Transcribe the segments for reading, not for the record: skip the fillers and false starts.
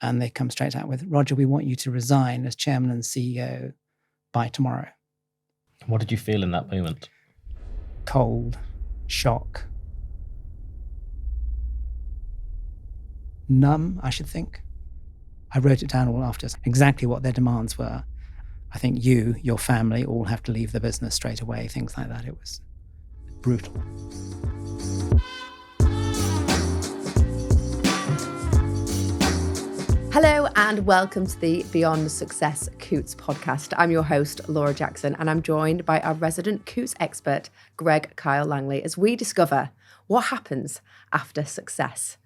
And they come straight out with, Roger, we want you to resign as chairman and CEO by tomorrow. What did you feel in that moment? Cold, shock, numb, I should think. I wrote it down all after, exactly what their demands were. I think you, your family, all have to leave the business straight away, things like that. It was brutal. Hello and welcome to the Beyond Success Coutts podcast. I'm your host, Laura Jackson, and I'm joined by our resident Coutts expert, Greg Kyle Langley, as we discover what happens after success.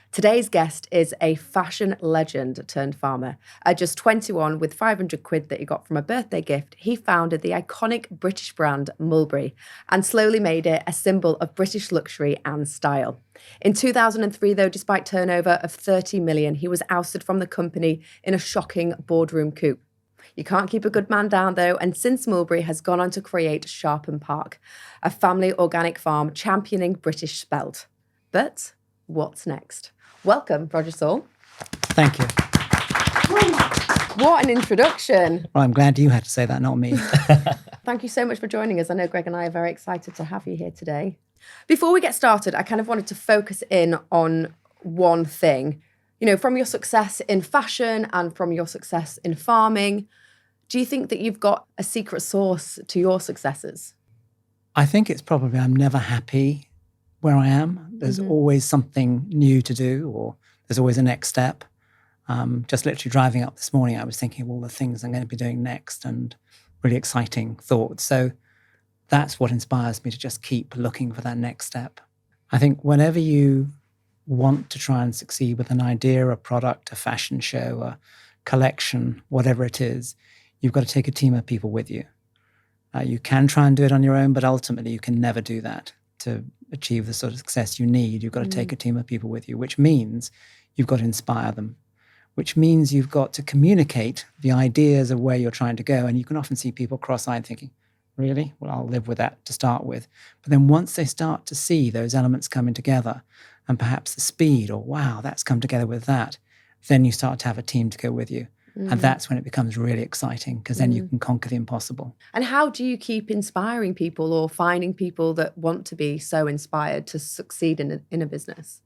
Today's guest is a fashion legend turned farmer. At just 21, with 500 quid that he got from a birthday gift, he founded the iconic British brand Mulberry and slowly made it a symbol of British luxury and style. In 2003, though, despite turnover of 30 million, he was ousted from the company in a shocking boardroom coup. You can't keep a good man down, though, and since Mulberry has gone on to create Sharpen Park, a family organic farm championing British spelt. But what's next? Welcome, Roger Saul. Thank you. What an introduction. Well, I'm glad you had to say that, not me. Thank you so much for joining us. I know Greg and I are very excited to have you here today. Before we get started, I kind of wanted to focus in on one thing. You know, from your success in fashion and from your success in farming, do you think that you've got a secret sauce to your successes? I think it's probably I'm never happy where I am. There's always something new to do, or there's always a next step. Just literally driving up this morning, I was thinking of all the things I'm going to be doing next and really exciting thoughts. So that's what inspires me to just keep looking for that next step. I think whenever you want to try and succeed with an idea, a product, a fashion show, a collection, whatever it is, you've got to take a team of people with you. You can try and do it on your own, but ultimately you can never do that. To achieve the sort of success you need, you've got to take a team of people with you, which means you've got to inspire them, which means you've got to communicate the ideas of where you're trying to go. And you can often see people cross-eyed thinking, really? Well, I'll live with that to start with. But then once they start to see those elements coming together and perhaps the speed or, wow, that's come together with that, then you start to have a team to go with you. And that's when it becomes really exciting because then you can conquer the impossible. And how do you keep inspiring people or finding people that want to be so inspired to succeed in a business?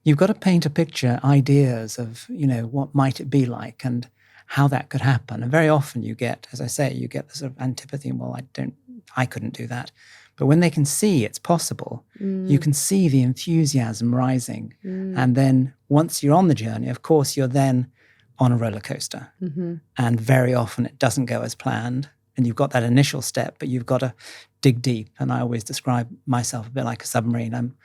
You've got to paint a picture, ideas of, you know, what might it be like and how that could happen. And very often you get, as I say, you get the sort of antipathy, well, I couldn't do that. But when they can see it's possible, you can see the enthusiasm rising. And then once you're on the journey, of course, you're then on a roller coaster. And very often it doesn't go as planned. And you've got that initial step, but you've got to dig deep. And I always describe myself a bit like a submarine.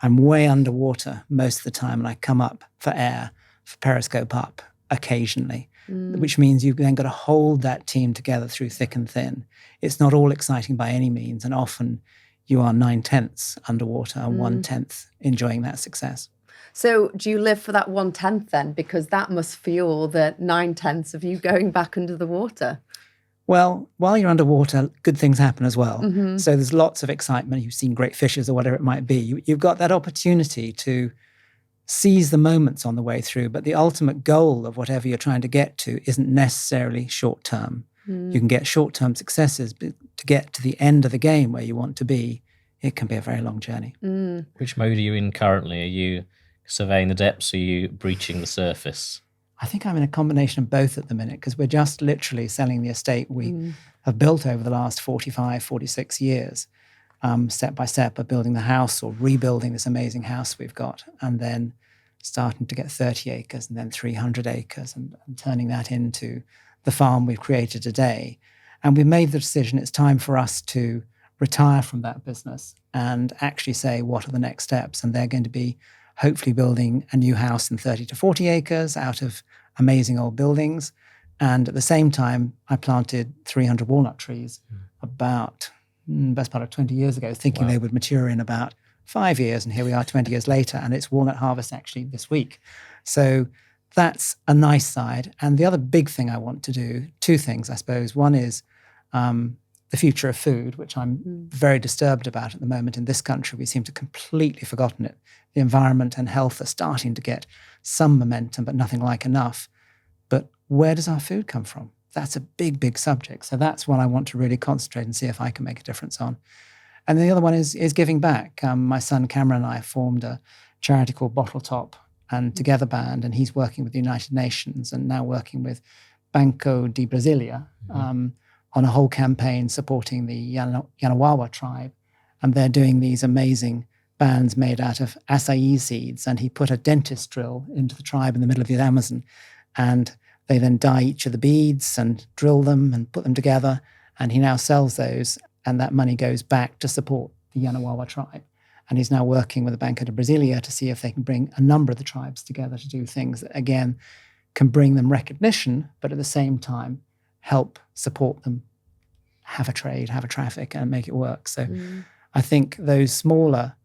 I'm way underwater most of the time, and I come up for air, for periscope up occasionally, which means you've then got to hold that team together through thick and thin. It's not all exciting by any means. And often you are 9/10 underwater and 1/10 enjoying that success. So do you live for that 1/10 then? Because that must fuel the 9/10 of you going back under the water. Well, while you're underwater, good things happen as well. So there's lots of excitement. You've seen great fishes or whatever it might be. You've got that opportunity to seize the moments on the way through. But the ultimate goal of whatever you're trying to get to isn't necessarily short term. You can get short-term successes, but to get to the end of the game where you want to be, it can be a very long journey. Which mode are you in currently? Are you surveying the depths, or are you breaching the surface? I think I'm in a combination of both at the minute because we're just literally selling the estate we have built over the last 45, 46 years, step by step of building the house or rebuilding this amazing house we've got, and then starting to get 30 acres and then 300 acres and turning that into the farm we've created today. And we've made the decision it's time for us to retire from that business and actually say, what are the next steps? And they're going to be hopefully building a new house in 30 to 40 acres out of amazing old buildings. And at the same time, I planted 300 walnut trees about best part of 20 years ago, thinking they would mature in about 5 years. And here we are 20 years later, and it's walnut harvest actually this week. So that's a nice side. And the other big thing I want to do, two things, I suppose. One is the the future of food, which I'm very disturbed about at the moment in this country. We seem to have completely forgotten it. The environment and health are starting to get some momentum, but nothing like enough. But where does our food come from? That's a big, big subject. So that's what I want to really concentrate and see if I can make a difference on. And the other one is giving back. My son Cameron and I formed a charity called Bottle Top and Together Band, and he's working with the United Nations and now working with Banco de Brasilia on a whole campaign supporting the Yanawawa tribe. And they're doing these amazing bands made out of acai seeds. And he put a dentist drill into the tribe in the middle of the Amazon, and they then dye each of the beads and drill them and put them together. And he now sells those, and that money goes back to support the Yanawawa tribe. And he's now working with the Banco de Brasilia to see if they can bring a number of the tribes together to do things that, again, can bring them recognition, but at the same time help support them have a trade, have a traffic, and make it work. So I think those smaller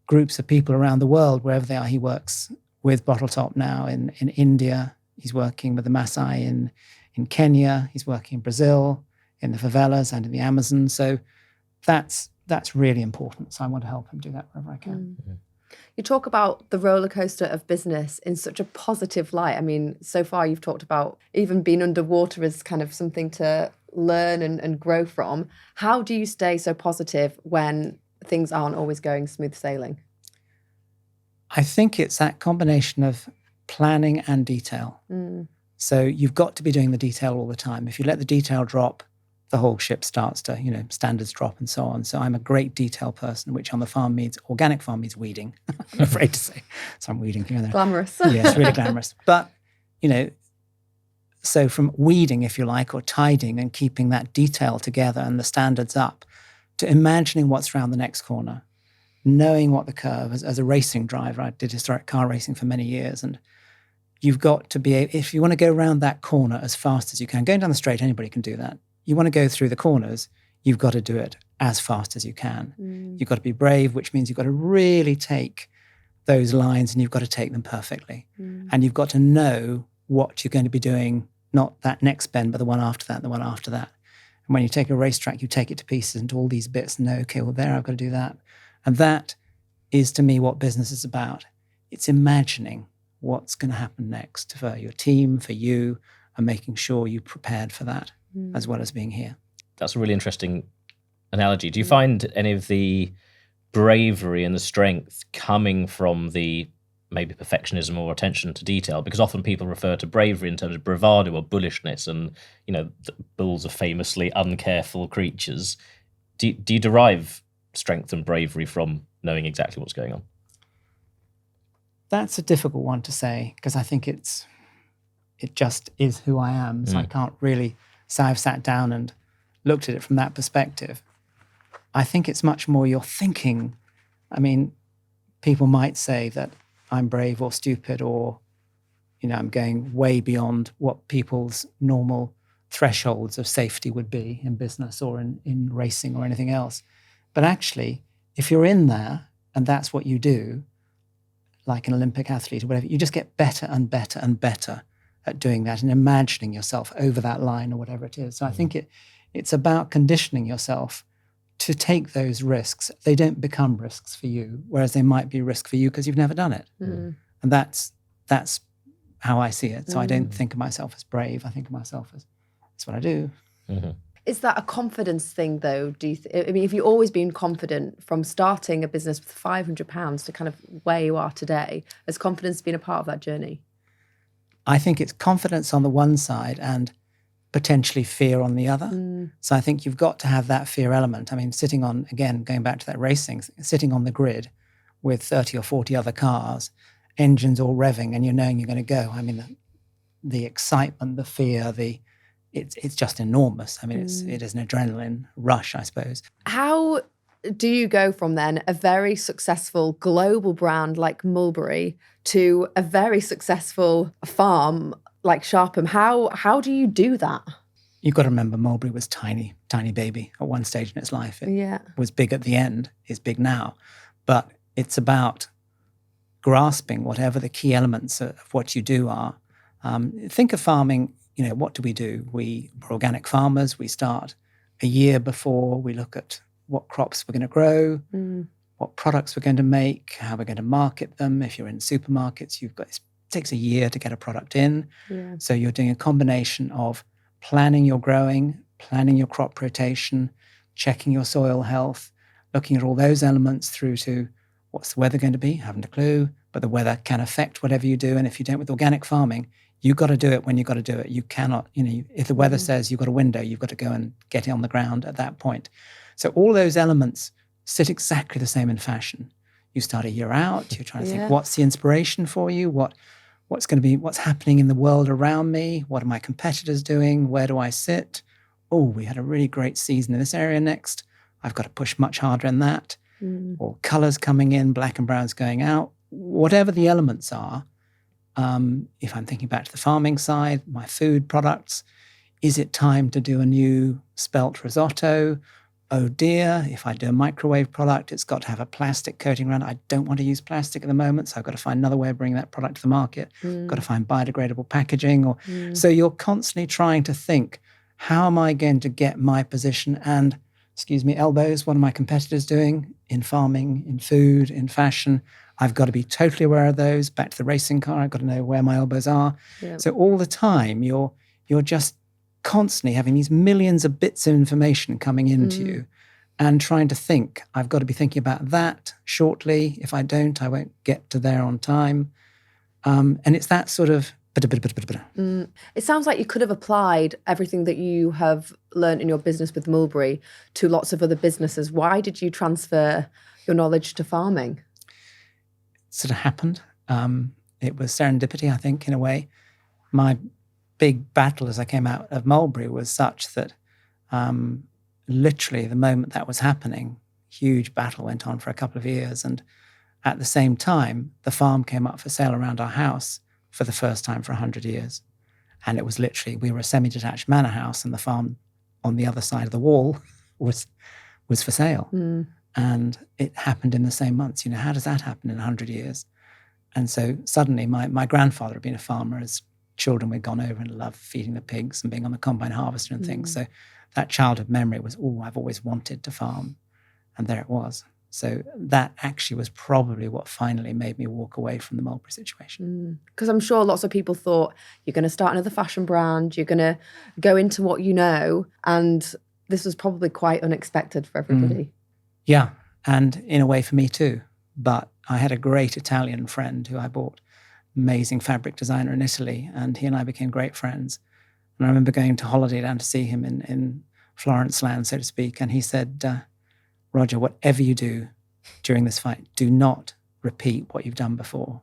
groups of people around the world, wherever they are, he works with Bottle Top now in India. He's working with the Maasai in Kenya. He's working in Brazil, in the favelas and in the Amazon. So that's really important. So I want to help him do that wherever I can. You talk about the roller coaster of business in such a positive light. I mean, so far you've talked about even being underwater as kind of something to learn and grow from. How do you stay so positive when things aren't always going smooth sailing? I think it's that combination of planning and detail. So you've got to be doing the detail all the time. If you let the detail drop, the whole ship starts to, standards drop and so on. So I'm a great detail person, which on the farm means, organic farm means weeding, I'm afraid to say. So I'm weeding here and there. Glamorous. Yeah, it's really glamorous. But, so from weeding, if you like, or tiding and keeping that detail together and the standards up, to imagining what's around the next corner, knowing what the curve, as a racing driver, I did historic car racing for many years, and you've got to be, if you want to go around that corner as fast as you can, going down the straight, anybody can do that. You want to go through the corners, you've got to do it as fast as you can. You've got to be brave, which means you've got to really take those lines and you've got to take them perfectly. And you've got to know what you're going to be doing, not that next bend, but the one after that, and the one after that. And when you take a racetrack, you take it to pieces into all these bits and know, okay, well, there, I've got to do that. And that is, to me, what business is about. It's imagining what's going to happen next for your team, for you, and making sure you're prepared for that, as well as being here. That's a really interesting analogy. Do you find any of the bravery and the strength coming from the maybe perfectionism or attention to detail? Because often people refer to bravery in terms of bravado or bullishness, and bulls are famously uncareful creatures. Do you derive strength and bravery from knowing exactly what's going on? That's a difficult one to say, because I think it just is who I am. So I can't really say I've sat down and looked at it from that perspective. I think it's much more your thinking. I mean, people might say that I'm brave or stupid, or, I'm going way beyond what people's normal thresholds of safety would be in business or in racing or anything else. But actually, if you're in there and that's what you do, like an Olympic athlete or whatever, you just get better and better and better at doing that and imagining yourself over that line or whatever it is. So I think it's about conditioning yourself to take those risks. They don't become risks for you, whereas they might be a risk for you because you've never done it. And that's how I see it. So I don't think of myself as brave. I think of myself as, that's what I do. Is that a confidence thing, though? Do you? Have you always been confident from starting a business with £500 to kind of where you are today? Has confidence been a part of that journey? I think it's confidence on the one side and potentially fear on the other. So I think you've got to have that fear element. I mean, sitting on, again, going back to that racing, sitting on the grid with 30 or 40 other cars, engines all revving, and you're knowing you're going to go. I mean, the excitement, the fear, it's just enormous. I mean, it is an adrenaline rush, I suppose. How do you go from then a very successful global brand like Mulberry to a very successful farm like Sharpham? How do you do that? You've got to remember, Mulberry was tiny baby at one stage in its life. It was big at the end, it's big now. But it's about grasping whatever the key elements of what you do are. Think of farming, what do? We're organic farmers. We start a year before. We look at what crops we're going to grow, what products we're going to make, how we're going to market them. If you're in supermarkets, it takes a year to get a product in. Yeah. So you're doing a combination of planning your growing, planning your crop rotation, checking your soil health, looking at all those elements through to what's the weather going to be? Haven't a clue, but the weather can affect whatever you do. And if you don't with organic farming, you've got to do it when you've got to do it. You cannot, if the weather says you've got a window, you've got to go and get it on the ground at that point. So all those elements sit exactly the same in fashion. You start a year out, you're trying to think, what's the inspiration for you? What's going to be, what's happening in the world around me? What are my competitors doing? Where do I sit? Oh, we had a really great season in this area next. I've got to push much harder in that. Or colors coming in, black and browns going out. Whatever the elements are, if I'm thinking back to the farming side, my food products, is it time to do a new spelt risotto? Oh dear, if I do a microwave product, it's got to have a plastic coating around it. I don't want to use plastic at the moment, so I've got to find another way of bringing that product to the market. Got to find biodegradable packaging. So you're constantly trying to think, how am I going to get my position and, elbows, what are my competitors doing in farming, in food, in fashion? I've got to be totally aware of those. Back to the racing car, I've got to know where my elbows are. Yep. So all the time, you're just constantly having these millions of bits of information coming into you and trying to think, I've got to be thinking about that shortly. If I don't, I won't get to there on time. And it's that sort of... It sounds like you could have applied everything that you have learned in your business with Mulberry to lots of other businesses. Why did you transfer your knowledge to farming? It sort of happened. It was serendipity, I think, in a way. My big battle as I came out of Mulberry was such that literally the moment that was happening, huge battle went on for a couple of years. And at the same time, the farm came up for sale around our house for the first time for 100 years. And it was literally, we were a semi-detached manor house and the farm on the other side of the wall was for sale. And it happened in the same months. How does that happen in 100 years? And so suddenly my grandfather had been a farmer. As children, we'd gone over and loved feeding the pigs and being on the combine harvester and things. So that childhood memory was, I've always wanted to farm. And there it was. So that actually was probably what finally made me walk away from the Mulberry situation. Because I'm sure lots of people thought, you're going to start another fashion brand, you're going to go into what you know. And this was probably quite unexpected for everybody. Yeah, and in a way for me too. But I had a great Italian friend who I bought, amazing fabric designer in Italy, and he and I became great friends. And I remember going to holiday down to see him in Florence land, so to speak, and he said, Roger, whatever you do during this fight, do not repeat what you've done before.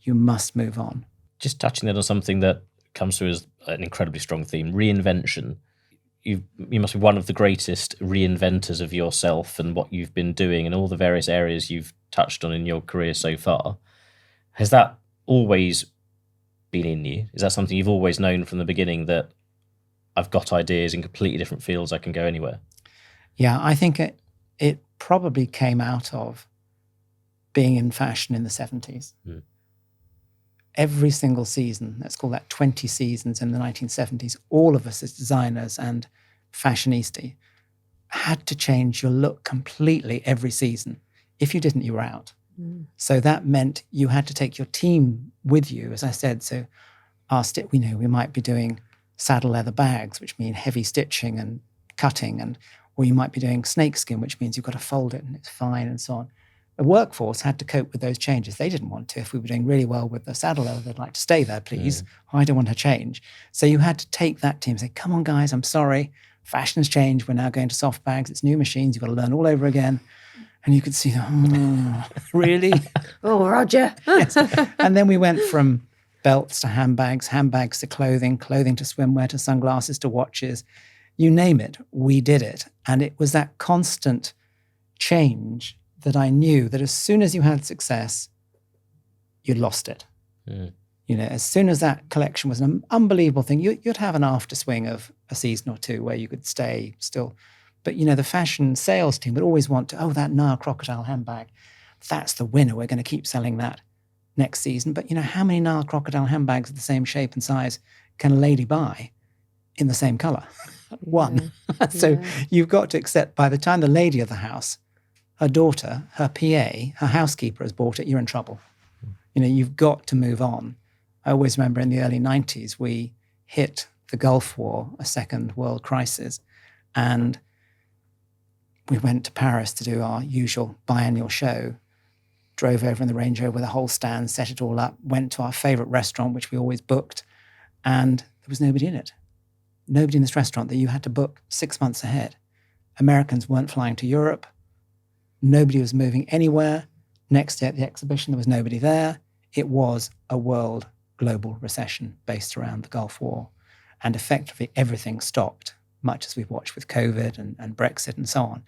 You must move on. Just touching on something that comes through as an incredibly strong theme, reinvention. You must be one of the greatest reinventors of yourself and what you've been doing and all the various areas you've touched on in your career so far. Has that always been in you? Is that something you've always known from the beginning, that I've got ideas in completely different fields, I can go anywhere? Yeah, I think it probably came out of being in fashion in the 70s. Every single season, let's call that 20 seasons in the 1970s, all of us as designers and fashionistas had to change your look completely every season. If you didn't, you were out. So that meant you had to take your team with you, as I said. So we might be doing saddle leather bags, which mean heavy stitching and cutting, or you might be doing snakeskin, which means you've got to fold it and it's fine and so on. The workforce had to cope with those changes. They didn't want to. If we were doing really well with the saddle leather, they'd like to stay there, please. I don't want to change. So you had to take that team and say, come on, guys, I'm sorry. Fashion's changed. We're now going to soft bags. It's new machines. You've got to learn all over again. And you could see, really? Oh, Roger. Yes. And then we went from belts to handbags to clothing to swimwear to sunglasses to watches. You name it, we did it. And it was that constant change that I knew that as soon as you had success, you lost it. As soon as that collection was an unbelievable thing, you'd have an after swing of a season or two where you could stay still. But, the fashion sales team would always want to, that Nile Crocodile handbag, that's the winner. We're going to keep selling that next season. But, how many Nile Crocodile handbags of the same shape and size can a lady buy in the same color? one. So you've got to accept by the time the lady of the house, her daughter, her PA, her housekeeper has bought it, you're in trouble. You've got to move on. I always remember in the early 90s, we hit the Gulf War, a second world crisis, and we went to Paris to do our usual biennial show, drove over in the Range Rover with a whole stand, set it all up, went to our favorite restaurant, which we always booked, and there was nobody in it. Nobody in this restaurant that you had to book 6 months ahead. Americans weren't flying to Europe. Nobody was moving anywhere. Next day at the exhibition, there was nobody there. It was a world global recession based around the Gulf War. And effectively everything stopped, much as we've watched with COVID and Brexit and so on.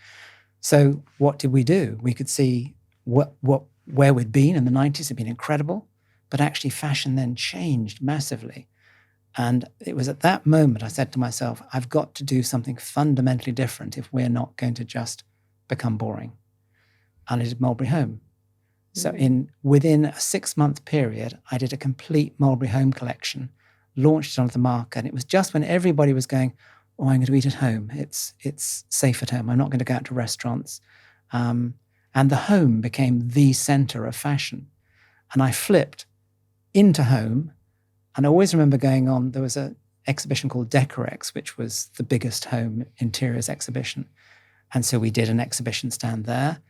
So what did we do? We could see where we'd been in the 90s had been incredible, but actually fashion then changed massively. And it was at that moment I said to myself, I've got to do something fundamentally different if we're not going to just become boring. And I did Mulberry Home. So within a 6-month period, I did a complete Mulberry Home collection, launched it onto the market. And it was just when everybody was going, oh, I'm going to eat at home. It's safe at home. I'm not going to go out to restaurants. And the home became the center of fashion. And I flipped into home. And I always remember going on, there was an exhibition called Decorex, which was the biggest home interiors exhibition. And so we did an exhibition stand there.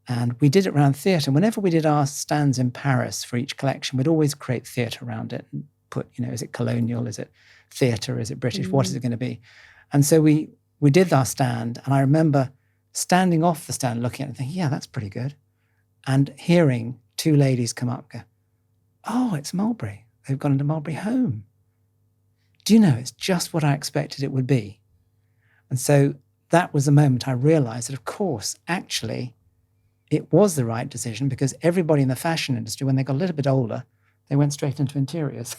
And we did it around theatre. Whenever we did our stands in Paris for each collection, we'd always create theatre around it and put, is it colonial? Is it theatre? Is it British? What is it going to be? And so we did our stand. And I remember standing off the stand, looking at it and thinking, yeah, that's pretty good. And hearing two ladies come up and go, oh, it's Mulberry. They've gone into Mulberry Home. Do you know, it's just what I expected it would be. And so that was the moment I realized that, of course, actually, it was the right decision because everybody in the fashion industry, when they got a little bit older, they went straight into interiors,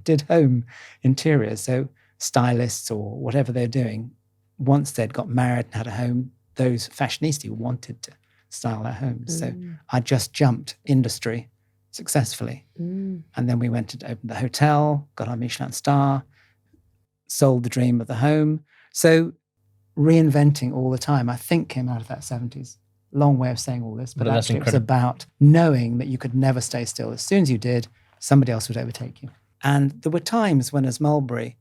did home interiors. So stylists or whatever they're doing, once they'd got married and had a home, those fashionistas wanted to style their homes. So I just jumped industry successfully. And then we went to open the hotel, got our Michelin star, sold the dream of the home. So reinventing all the time, I think came out of that 70s. Long way of saying all this, but actually it was about knowing that you could never stay still. As soon as you did, somebody else would overtake you. And there were times when as Mulberry,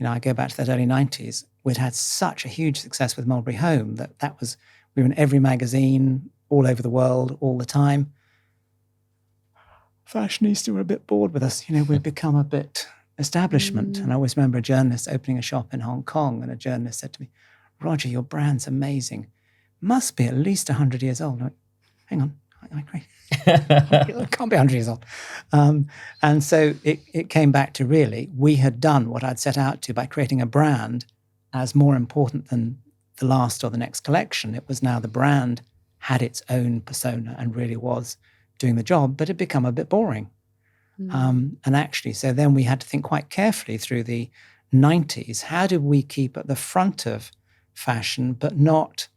I go back to that early 90s, we'd had such a huge success with Mulberry Home that was, we were in every magazine all over the world all the time. Fashionistas were a bit bored with us. We'd become a bit establishment. And I always remember a journalist opening a shop in Hong Kong, and a journalist said to me, Roger, your brand's amazing. Must be at least 100 years old. Like, hang on, I agree. It can't be 100 years old. And so it came back to really, we had done what I'd set out to by creating a brand as more important than the last or the next collection. It was now the brand had its own persona and really was doing the job, but it had become a bit boring. And actually, so then we had to think quite carefully through the 90s, how did we keep at the front of fashion, but not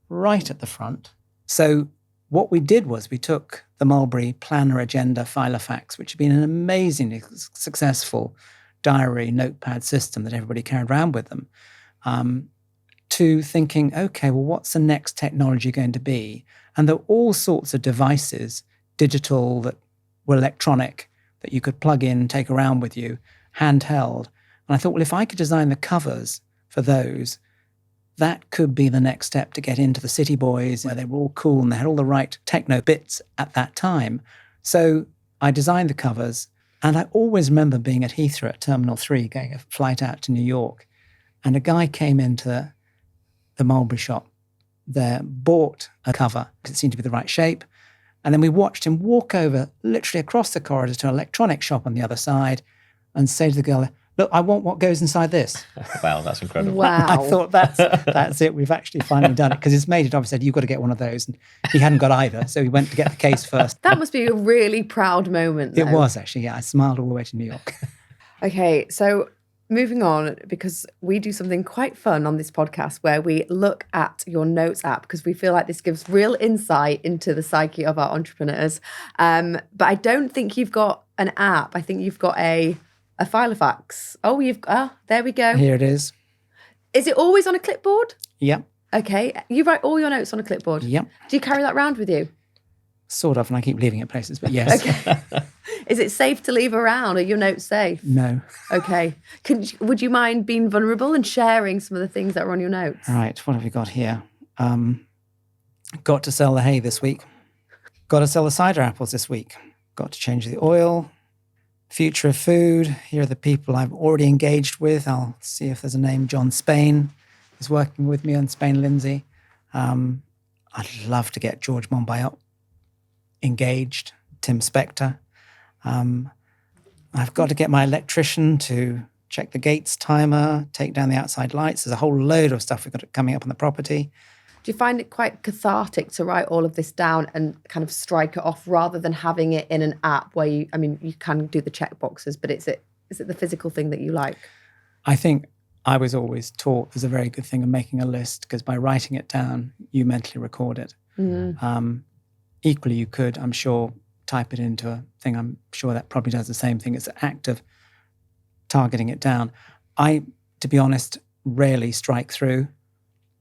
right at the front? So what we did was we took the Mulberry Planner Agenda Filofax, which had been an amazingly successful diary notepad system that everybody carried around with them, to thinking, okay, well, what's the next technology going to be? And there were all sorts of devices, digital, that were electronic, that you could plug in, take around with you, handheld. And I thought, well, if I could design the covers for those, that could be the next step to get into the City Boys, where they were all cool and they had all the right techno bits at that time. So I designed the covers, and I always remember being at Heathrow at Terminal 3, getting a flight out to New York, and a guy came into the Mulberry shop there, bought a cover because it seemed to be the right shape, and then we watched him walk over, literally across the corridor to an electronics shop on the other side, and say to the girl, look, I want what goes inside this. Wow, that's incredible. Wow. I thought that's it. We've actually finally done it. Because his mate had obviously said, you've got to get one of those. And he hadn't got either. So he went to get the case first. That must be a really proud moment, though. It was actually, yeah. I smiled all the way to New York. Okay, so moving on, because we do something quite fun on this podcast where we look at your notes app because we feel like this gives real insight into the psyche of our entrepreneurs. But I don't think you've got an app. I think you've got a Filofax. Oh, there we go. Here it is. Is it always on a clipboard? Yep. Okay. You write all your notes on a clipboard? Yep. Do you carry that around with you? Sort of, and I keep leaving it places, but yes. Okay. Is it safe to leave around? Are your notes safe? No. Okay. Would you mind being vulnerable and sharing some of the things that are on your notes? Right, what have we got here? Got to sell the hay this week. Got to sell the cider apples this week. Got to change the oil. Future of food. Here are the people I've already engaged with. I'll see if there's a name. John Spain is working with me on Spain Lindsay. I'd love to get George Monbiot engaged. Tim Spector. I've got to get my electrician to check the gates timer, take down the outside lights. There's a whole load of stuff we've got coming up on the property. Do you find it quite cathartic to write all of this down and kind of strike it off rather than having it in an app where you can do the check boxes, but is it the physical thing that you like? I think I was always taught there's a very good thing of making a list, because by writing it down, you mentally record it. Mm-hmm. Equally, you could, I'm sure, type it into a thing. I'm sure that probably does the same thing. It's an act of targeting it down. I, to be honest, rarely strike through.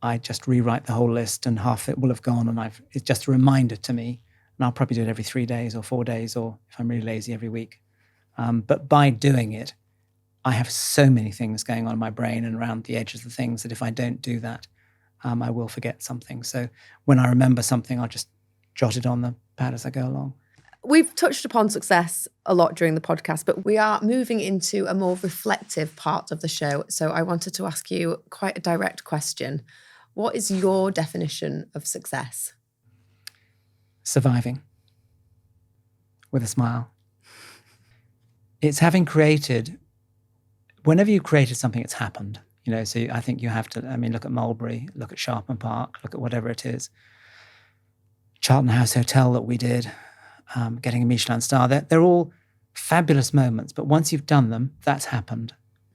I just rewrite the whole list and half it will have gone, and it's just a reminder to me. And I'll probably do it every 3 days or 4 days, or if I'm really lazy, every week. But by doing it, I have so many things going on in my brain and around the edges of things that if I don't do that, I will forget something. So when I remember something, I'll just jot it on the pad as I go along. We've touched upon success a lot during the podcast, but we are moving into a more reflective part of the show. So I wanted to ask you quite a direct question. What is your definition of success? Surviving with a smile. It's having created, whenever you've created something, it's happened. So I think you have to, look at Mulberry, look at Sharpen Park, look at whatever it is. Charlton House Hotel that we did, getting a Michelin star. They're all fabulous moments, but once you've done them, that's happened.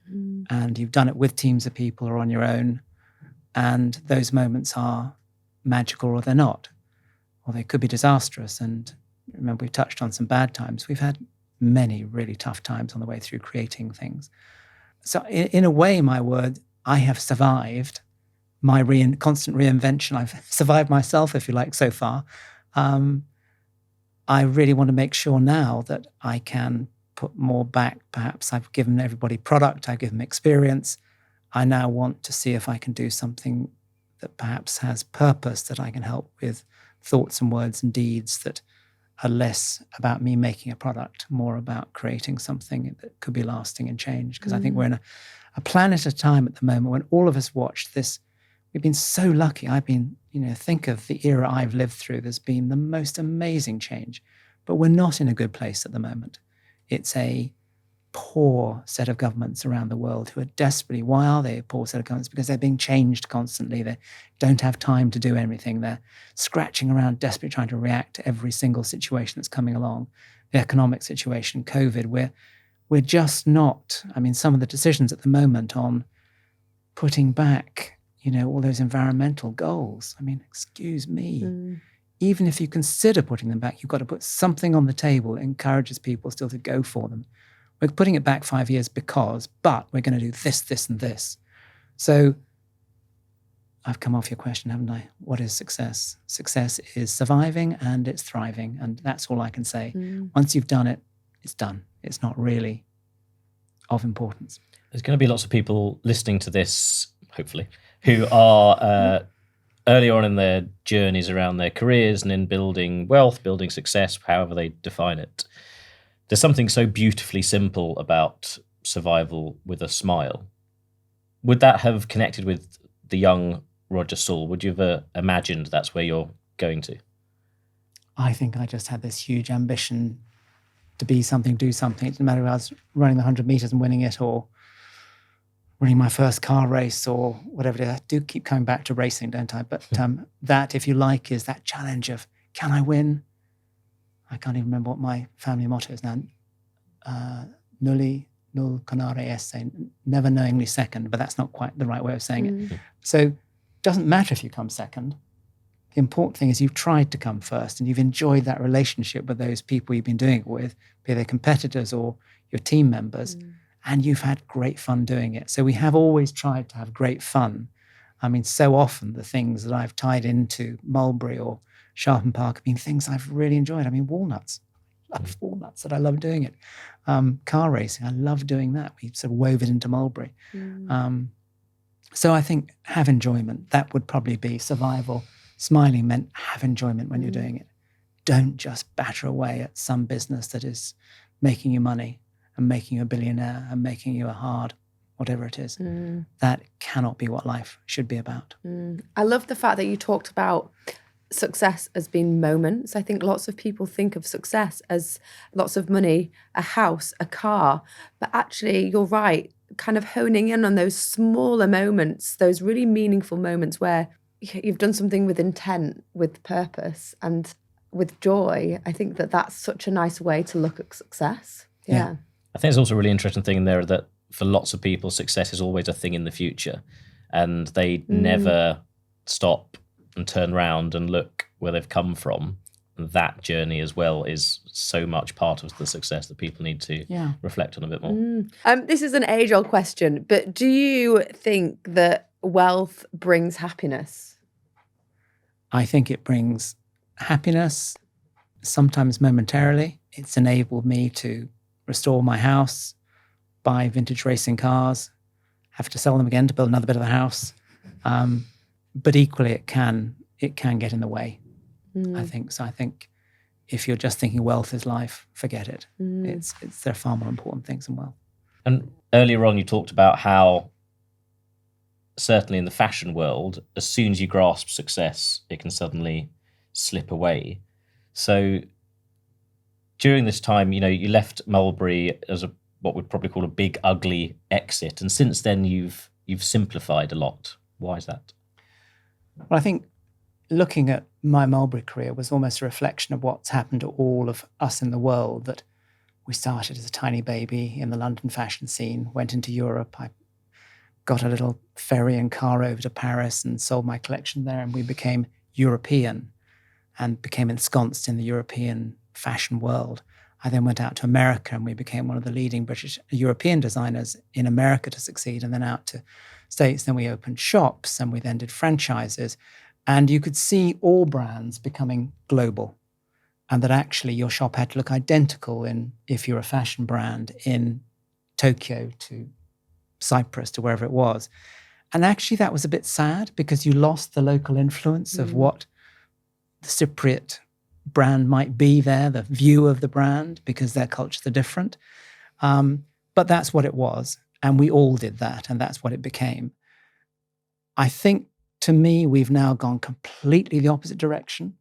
And you've done it with teams of people or on your own. And those moments are magical or they're not. Or they could be disastrous. And remember, we've touched on some bad times. We've had many really tough times on the way through creating things. So in a way, my word, I have survived my constant reinvention. I've survived myself, if you like, so far. I really want to make sure now that I can put more back. Perhaps I've given everybody product, I've given them experience. I now want to see if I can do something that perhaps has purpose, that I can help with thoughts and words and deeds that are less about me making a product, more about creating something that could be lasting and change. Because I think we're in a planet of time at the moment when all of us watch this. We've been so lucky. I've been, think of the era I've lived through. There's been the most amazing change, but we're not in a good place at the moment. It's a poor set of governments around the world who are desperately, why are they a poor set of governments? Because they're being changed constantly. They don't have time to do anything. They're scratching around, desperately trying to react to every single situation that's coming along. The economic situation, COVID, we're just not, some of the decisions at the moment on putting back, all those environmental goals. Excuse me. Even if you consider putting them back, you've got to put something on the table that encourages people still to go for them. We're putting it back 5 years but we're going to do this, this, and this. So I've come off your question, haven't I? What is success? Success is surviving and it's thriving. And that's all I can say. Once you've done it, it's done. It's not really of importance. There's going to be lots of people listening to this, hopefully, who are early on in their journeys around their careers and in building wealth, building success, however they define it. There's something so beautifully simple about survival with a smile. Would that have connected with the young Roger Saul? Would you have imagined that's where you're going to? I think I just had this huge ambition to be something, do something. It didn't matter if I was running the 100 meters and winning it or winning my first car race or whatever it is. I do keep coming back to racing, don't I? But that, if you like, is that challenge of, can I win? I can't even remember what my family motto is now. Nulli nul conare esse, never knowingly second, but that's not quite the right way of saying it. So it doesn't matter if you come second. The important thing is you've tried to come first and you've enjoyed that relationship with those people you've been doing it with, be they competitors or your team members, and you've had great fun doing it. So we have always tried to have great fun. I mean, so often the things that I've tied into Mulberry or Sharpen Park have been things I've really enjoyed. I mean, walnuts. I love walnuts, and I love doing it. Car racing, I love doing that. We sort of wove it into Mulberry. So I think have enjoyment. That would probably be survival. Smiling meant have enjoyment when you're doing it. Don't just batter away at some business that is making you money and making you a billionaire and making you a hard whatever it is. That cannot be what life should be about. I love the fact that you talked about success as being moments. I think lots of people think of success as lots of money, a house, a car, but actually you're right, kind of honing in on those smaller moments, those really meaningful moments where you've done something with intent, with purpose and with joy. I think that that's such a nice way to look at success. Yeah. I think there's also a really interesting thing in there that for lots of people, success is always a thing in the future, and they never stop and turn around and look where they've come from. And that journey as well is so much part of the success that people need to reflect on a bit more. This is an age-old question, but do you think that wealth brings happiness? I think it brings happiness, sometimes momentarily. It's enabled me to restore my house, buy vintage racing cars, have to sell them again to build another bit of the house. But equally, it can get in the way, I think. So I think if you're just thinking wealth is life, forget it. There are far more important things than wealth. And earlier on, you talked about how certainly in the fashion world, as soon as you grasp success, it can suddenly slip away. So during this time, you left Mulberry as what we'd probably call a big, ugly exit. And since then, you've simplified a lot. Why is that? Well, I think looking at my Mulberry career was almost a reflection of what's happened to all of us in the world, that we started as a tiny baby in the London fashion scene, went into Europe. I got a little ferry and car over to Paris and sold my collection there, and we became European and became ensconced in the European fashion world. I then went out to America and we became one of the leading European designers in America to succeed, and then out to States. Then we opened shops and we then did franchises. And you could see all brands becoming global, and that actually your shop had to look identical if you're a fashion brand in Tokyo to Cyprus to wherever it was. And actually that was a bit sad because you lost the local influence of what the Cypriot brand might be there, the view of the brand, because their cultures are different. But that's what it was. And we all did that, and that's what it became. I think, to me, we've now gone completely the opposite direction.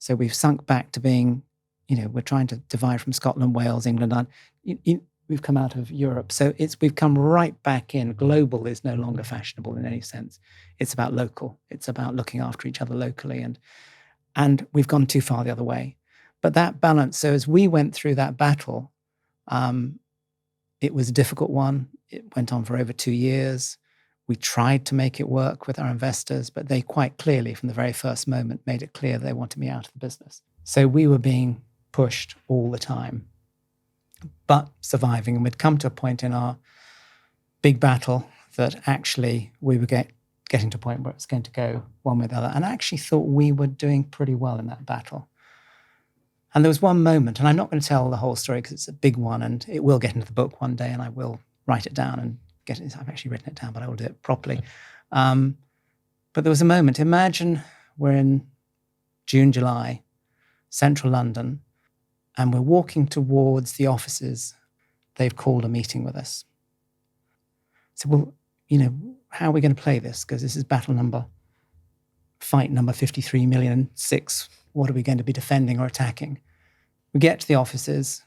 So we've sunk back to being, we're trying to divide from Scotland, Wales, England. We've come out of Europe. So we've come right back in. Global is no longer fashionable in any sense. It's about local. It's about looking after each other locally. And we've gone too far the other way. But that balance, so as we went through that battle, it was a difficult one. It went on for over 2 years. We tried to make it work with our investors, but they quite clearly, from the very first moment, made it clear they wanted me out of the business. So we were being pushed all the time, but surviving. And we'd come to a point in our big battle that actually we were getting to a point where it was going to go one way or the other. And I actually thought we were doing pretty well in that battle. And there was one moment, and I'm not going to tell the whole story because it's a big one, and it will get into the book one day, and I will write it down and get it. I've actually written it down, but I will do it properly. But there was a moment. Imagine we're in June, July, central London, and we're walking towards the offices. They've called a meeting with us. So, well, how are we going to play this? Because this is fight number 53,000,006. What are we going to be defending or attacking? We get to the offices,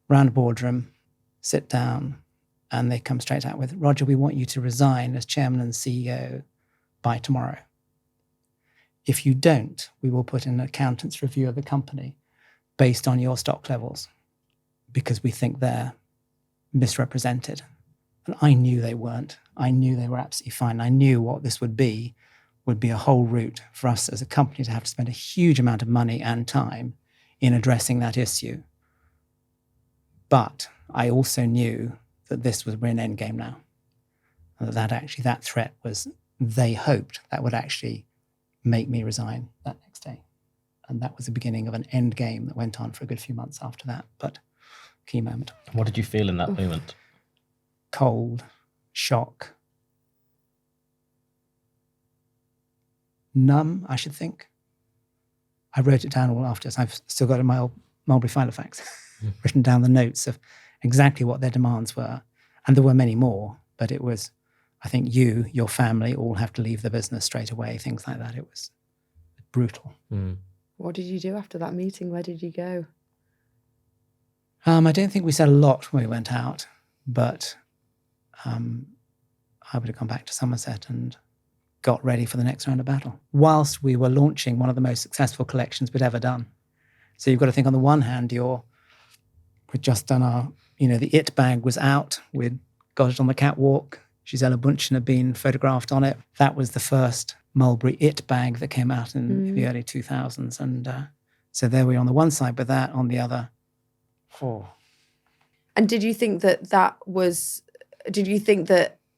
round a boardroom, sit down, and they come straight out with, Roger, we want you to resign as chairman and CEO by tomorrow. If you don't, we will put in an accountant's review of the company based on your stock levels because we think they're misrepresented. And I knew they weren't. I knew they were absolutely fine. I knew what this would be a whole route for us as a company to have to spend a huge amount of money and time in addressing that issue. But I also knew that this was, we're in endgame now. And that threat was, they hoped that would actually make me resign that next day. And that was the beginning of an end game that went on for a good few months after that. But key moment. What did you feel in that moment? Cold, shock, numb, I should think. I wrote it down all after. So I've still got it in my old Mulberry Filofax, written down the notes of exactly what their demands were. And there were many more, but it was, I think your family all have to leave the business straight away, things like that. It was brutal. What did you do after that meeting? Where did you go? I don't think we said a lot when we went out, but I would have gone back to Somerset and got ready for the next round of battle whilst we were launching one of the most successful collections we'd ever done. So you've got to think, on the one hand, we'd just done our, the IT bag was out. We'd got it on the catwalk. Gisela Bündchen had been photographed on it. That was the first Mulberry IT bag that came out in the early 2000s. And so there we are on the one side with that, on the other. And did you think that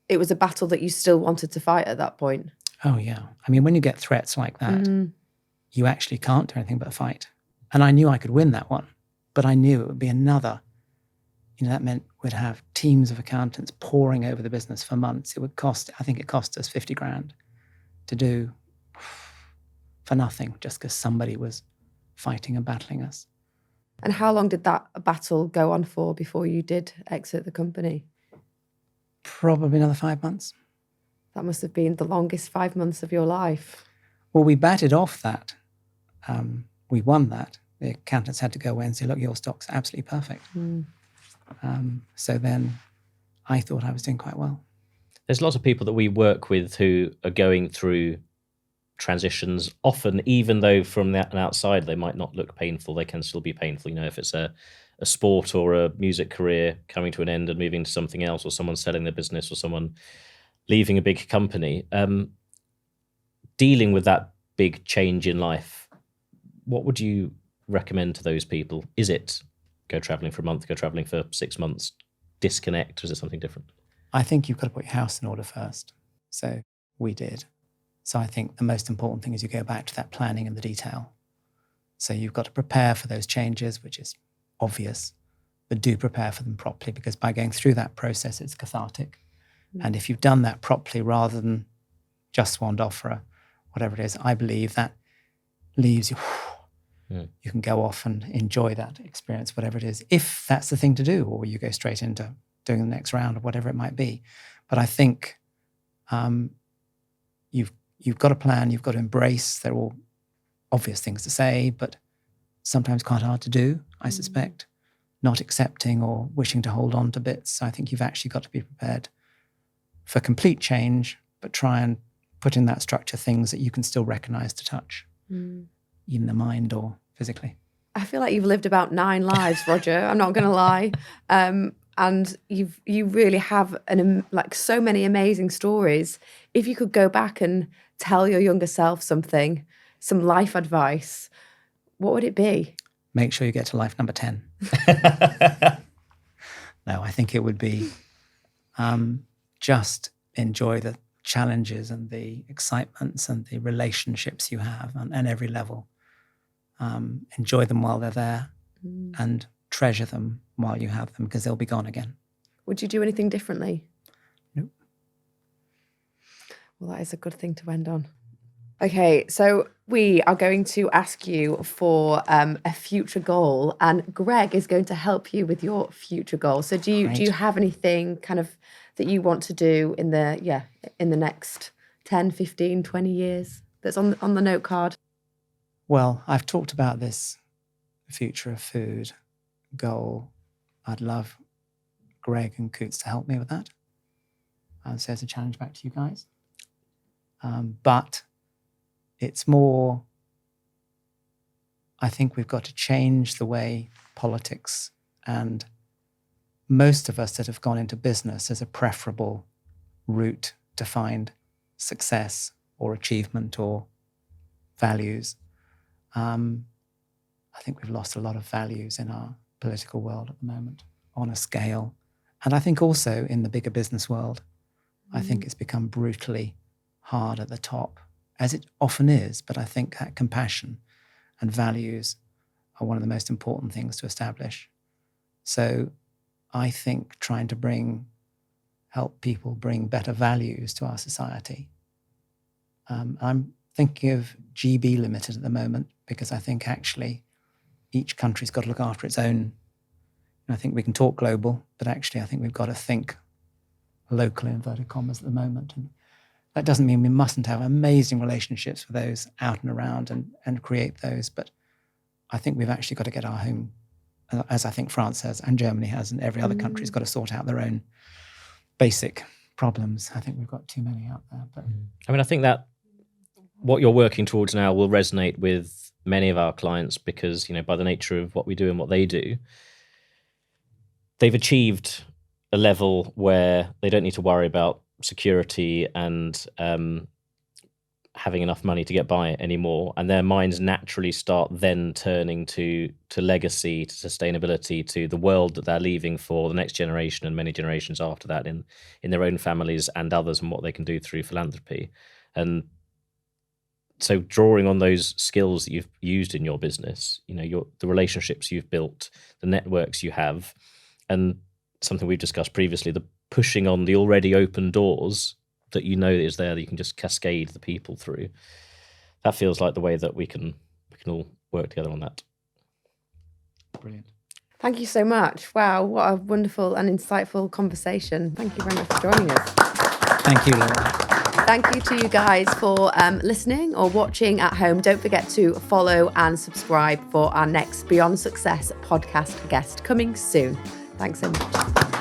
it was a battle that you still wanted to fight at that point? Oh, yeah. I mean, when you get threats like that, you actually can't do anything but fight. And I knew I could win that one, but I knew it would be another. That meant we'd have teams of accountants poring over the business for months. It cost us 50 grand to do for nothing, just because somebody was fighting and battling us. And how long did that battle go on for before you did exit the company? Probably another 5 months. That must have been the longest 5 months of your life. Well, we batted off that. We won that. The accountants had to go away and say, look, your stock's absolutely perfect. So then I thought I was doing quite well. There's lots of people that we work with who are going through transitions, often, even though from an outside they might not look painful, they can still be painful. If it's a sport or a music career coming to an end and moving to something else, or someone selling their business, or someone leaving a big company, dealing with that big change in life, what would you recommend to those people? Is it go traveling for a month, go traveling for 6 months, disconnect, or is it something different? I think you've got to put your house in order first. So we did. So I think the most important thing is you go back to that planning and the detail. So you've got to prepare for those changes, which is obvious, but do prepare for them properly, because by going through that process, it's cathartic. And if you've done that properly, rather than just swanned off for whatever it is, I believe that leaves you, you can go off and enjoy that experience, whatever it is, if that's the thing to do, or you go straight into doing the next round or whatever it might be. But I think you've got a plan, you've got to embrace. They're all obvious things to say, but sometimes quite hard to do, I suspect. Not accepting or wishing to hold on to bits. I think you've actually got to be prepared for complete change, but try and put in that structure things that you can still recognize to touch, either the mind or physically. I feel like you've lived about 9 lives, Roger. I'm not going to lie. And you really have so many amazing stories. If you could go back and tell your younger self some life advice, what would it be? Make sure you get to life number 10. No, I think it would be just enjoy the challenges and the excitements and the relationships you have on every level. Enjoy them while they're there and treasure them while you have them, because they'll be gone again. Would you do anything differently? Nope. Well, that is a good thing to end on. Okay, so we are going to ask you for a future goal, and Greg is going to help you with your future goal. So do you have anything kind of that you want to do in the next 10, 15, 20 years that's on the note card? Well, I've talked about this future of food goal. I'd love Greg and Coutts to help me with that. So it's a challenge back to you guys. But it's more, I think we've got to change the way politics and most of us that have gone into business as a preferable route to find success or achievement or values. I think we've lost a lot of values in our political world at the moment on a scale, And I think also in the bigger business world, I think it's become brutally hard at the top, as it often is. But I think that compassion and values are one of the most important things to establish. So I think trying to help people bring better values to our society. I'm thinking of GB Limited at the moment, because I think actually each country's got to look after its own. I think we can talk global, but actually I think we've got to think local, in inverted commas, at the moment. And that doesn't mean we mustn't have amazing relationships with those out and around and create those. But I think we've actually got to get our home, as I think France has and Germany has, and every other country's got to sort out their own basic problems. I think we've got too many out there. But I mean, I think that what you're working towards now will resonate with many of our clients because, by the nature of what we do and what they do, they've achieved a level where they don't need to worry about security and having enough money to get by anymore, and their minds naturally start then turning to legacy, to sustainability, to the world that they're leaving for the next generation and many generations after that in their own families and others, and what they can do through philanthropy. And so drawing on those skills that you've used in your business, the relationships you've built, the networks you have, and something we've discussed previously, the pushing on the already open doors that is there that you can just cascade the people through. That feels like the way that we can all work together on that. brilliant. Thank you so much. Wow, what a wonderful and insightful conversation. Thank you very much for joining us. Thank you, Laura. Thank you to you guys for listening or watching at home. Don't forget to follow and subscribe for our next Beyond Success podcast guest coming soon. Thanks so much.